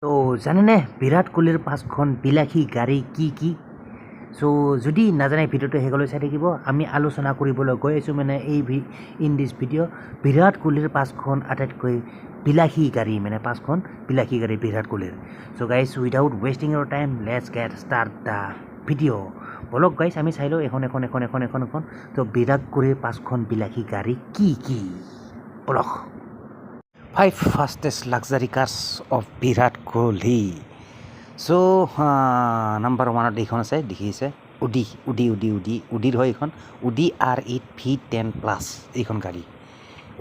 তো জানেনে বিৰাট কোহলিৰ পাঁচখন বিলাসী গাড়ী কি কি? যদি নাজানে ভিডিঅ'টো শেষলৈ চাই থাকিব। আমি আলোচনা কৰিবলৈ গৈ আছোঁ মানে ইন দিছ ভিডিঅ' বিৰাট কোহলিৰ পাঁচখন আটাইতকৈ বিলাসী গাড়ী, মানে পাঁচখন বিলাসী গাড়ী বিৰাট কোহলিৰ। Guys without wasting your time let's get start the video'. বলক গাইজ আমি চাই লওঁ এখন। বিৰাট কোহলিৰ পাঁচখন বিলাসী গাড়ী কি কি? বলক। 5 fastest luxury cars of Virat Kohli. Number 1ত এইখন আছে, দেখিছে উডিৰ হয় এইখন। উডি R8 V10 প্লাছ এইখন গাড়ী,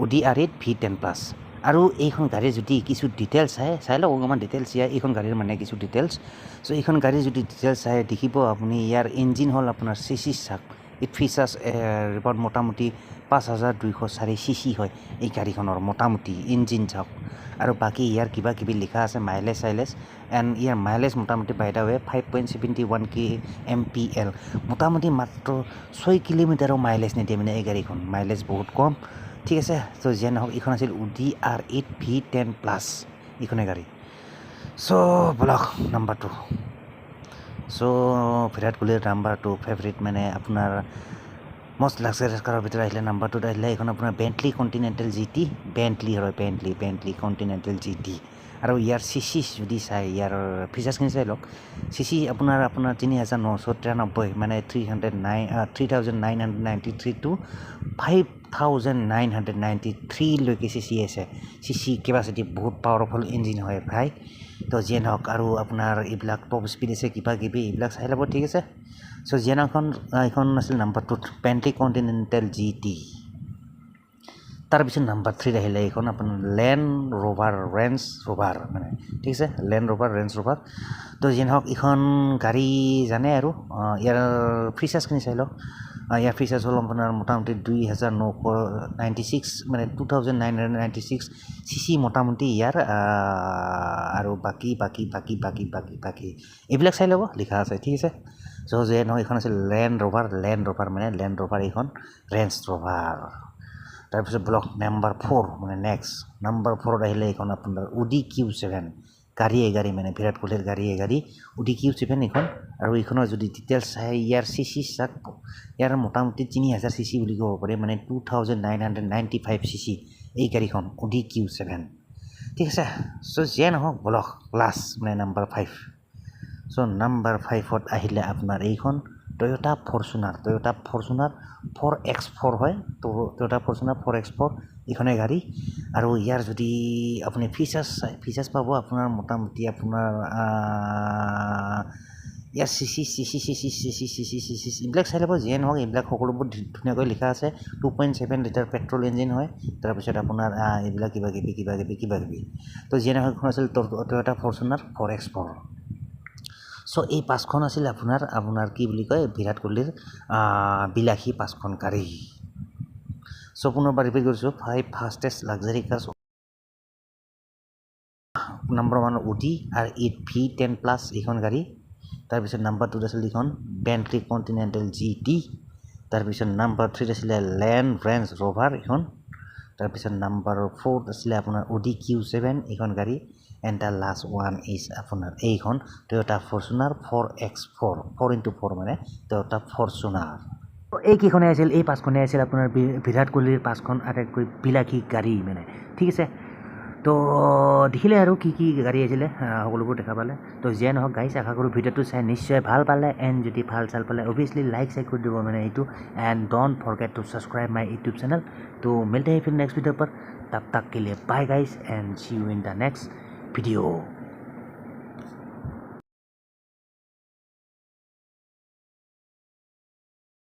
উডি R8 V10 প্লাছ। আৰু এইখন গাড়ীৰ যদি কিছু ডিটেইলছ চাই লওক অকণমান ডিটেইলছ এইখন গাড়ীৰ মানে কিছু ডিটেইলছ। এইখন গাড়ীৰ যদি ডিটেইলছ চাই দেখিব আপুনি ইয়াৰ ইঞ্জিন হ'ল আপোনাৰ CC চাক। ইট ফিচাৰ্ছ ৰিপৰ্ট মোটামুটি 5204 CC হয় এই গাড়ীখনৰ মোটামুটি ইঞ্জিন চাওক। আৰু বাকী ইয়াৰ কিবা কিবি লিখা আছে মাইলেজ এণ্ড ইয়াৰ মাইলেজ মোটামুটি বাই দা ৱে 5.71 kmpl, মোটামুটি মাত্ৰ 6 কিলোমিটাৰৰ মাইলেজ নিদিয়ে মানে এই গাড়ীখন, মাইলেজ বহুত কম। ঠিক আছে, যিয়ে নহওক এইখন আছিল উডি R8 V10 প্লাছ এইখনে গাড়ী। বলক নাম্বাৰ 2। বিৰাট কোহলিৰ নাম্বাৰ 2 ফেভৰেট মানে আপোনাৰ মষ্ট লাক্সাৰিয়াছ কাৰৰ ভিতৰত আহিলে নাম্বাৰ 2ত আহিলে এইখন আপোনাৰ Bentley continental GT, Bentley continental GT। আৰু ইয়াৰ CC যদি চাই ইয়াৰ ফিচাৰ্ছখিনি চাই লওক। CC আপোনাৰ 3993, মানে 3993 টু 5993 লৈকে CC আছে। CC কেপাচিটি বহুত পাৱাৰফুল ইঞ্জিন হয় ভাই। যিয়ে নহওক আৰু আপোনাৰ এইবিলাক টপ স্পীড আছে কিবা কিবি এইবিলাক চাই ল'ব, ঠিক আছে। যিয়ে নহওক এইখন আছিল নাম্বাৰ 2ত বেণ্টলি কণ্টিনেণ্টেল GT। তাৰপিছত নাম্বাৰ 3ত আহিলে এইখন আপোনাৰ লেণ্ড ৰ'ভাৰ ৰেঞ্জ ৰ'ভাৰ, মানে ঠিক আছে, লেণ্ড ৰ'ভাৰ ৰেঞ্জ ৰ'ভাৰ। যিয়ে নহওক এইখন গাড়ী জানে আৰু ইয়াৰ ফিচাৰ্ছখিনি চাই লওক। ইয়াৰ ফিচাৰ্ছ হ'ল আপোনাৰ মোটামুটি 2996, মানে 2996 CC মোটামুটি ইয়াৰ। আৰু বাকী এইবিলাক চাই ল'ব, লিখা আছে, ঠিক আছে। যিয়ে নহয় এইখন আছিল লেণ্ড ৰ'ভাৰ মানে লেণ্ড ৰ'ভাৰ এইখন ৰেঞ্জ ৰ'ভাৰ। তাৰপিছত ব্লক নাম্বাৰ 4, মানে নেক্সট নাম্বাৰ 4ত আহিলে এইখন আপোনাৰ উডি Q7 গাড়ী, মানে বিৰাট কোহলিৰ গাড়ী উডি Q7 এইখন। আৰু এইখনৰ যদি ডিটেইলছ চাই ইয়াৰ CC চাক, ইয়াৰ মোটামুটি 3000 CC বুলি ক'ব পাৰি, মানে 2995 CC এই গাড়ীখন উডি Q7, ঠিক আছে। যিয়ে নহওক বলক লাষ্ট মানে নাম্বাৰ 5। নাম্বাৰ 5ত আহিলে আপোনাৰ এইখন টয়োটা ফৰ্চুনাৰ 4X4 হয়। টয়োটা ফৰ্চুনাৰ 4X4 এইখনে গাড়ী। আৰু ইয়াৰ যদি আপুনি ফিচাৰ্ছ পাব আপোনাৰ মোটামুটি আপোনাৰ ইয়াৰ CC এইবিলাক চাই ল'ব। যিয়ে নহওক এইবিলাক সকলোবোৰ ধুনীয়াকৈ লিখা আছে। 2.7 লিটাৰ পেট্ৰল ইঞ্জিন হয়। তাৰপিছত আপোনাৰ এইবিলাক কিবা কিবি। যিয়ে নহওক এইখন আছিল টয়োটা ফৰ্চুনাৰ 4X4। এই পাঁচখন আছিল আপোনাৰ কি বুলি কয় বিৰাট কোহলিৰ বিলাসী পাঁচখন গাড়ী। পুনৰবাৰ ৰিপিট কৰিছোঁ, 5 fastest luxury curse. Number 1 woody R8 V10 plus এইখন গাড়ী। তাৰপিছত নাম্বাৰ 2ত আছিল এইখন বেণ্টলি কণ্টিনেণ্টেল GT। তাৰপিছত নাম্বাৰ 3ত আছিলে লেণ্ড ৰেঞ্জ ৰ'ভাৰ এইখন। তাৰপিছত নাম্বাৰ 4ত আছিলে আপোনাৰ উডি Q7 এইখন গাড়ী। And the last one is আপোনাৰ এইখন টয়োটা ফৰ্চুনাৰ 4X4, 4x4 মানে টয়োটা ফৰ্চুনাৰ। এইকেইখনে আছিল, এই পাঁচখনে আছিল আপোনাৰ বিৰাট কোহলিৰ পাঁচখন আটাইতকৈ বিলাসী গাড়ী, মানে ঠিক আছে। দেখিলে আৰু কি কি গাড়ী আছিলে সকলোবোৰ দেখা পালে। যিয়ে নহওক গাইজ, আশা কৰোঁ ভিডিঅ'টো চাই নিশ্চয় ভাল পালে। এণ্ড যদি ভাল পালে অভিয়াছলি লাইক কৰি দিব মানে এইটো। And don't forget two subscribe my YouTube channel. মিলতে हैं फिर नेक्स्ट वीडियो पर, तब तक के लिए bye guys and see you in the next video.